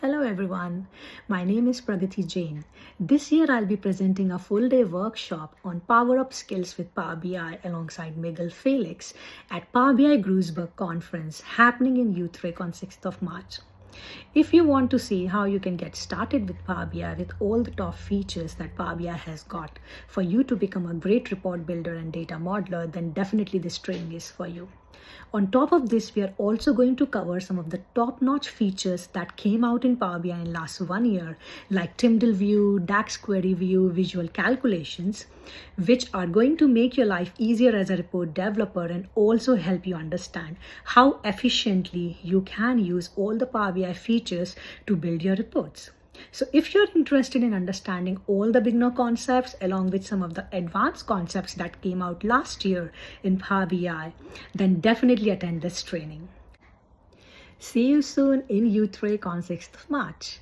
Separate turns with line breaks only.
Hello everyone, my name is Pragati Jain. This year I'll be presenting a full day workshop on Power Up Skills with Power BI alongside Miguel Félix at Power BI Gruisberg Conference happening in Utrecht on 6th of March. If you want to see how you can get started with Power BI with all the top features that Power BI has got for you to become a great report builder and data modeler, then definitely this training is for you. On top of this, we are also going to cover some of the top-notch features that came out in Power BI in last 1 year, like Tyndall View, DAX Query View, visual calculations, which are going to make your life easier as a report developer and also help you understand how efficiently you can use all the Power BI features to build your reports. So if you're interested in understanding all the beginner concepts along with some of the advanced concepts that came out last year in Power BI, then definitely attend this training. See you soon in Utrecht on 6th of March.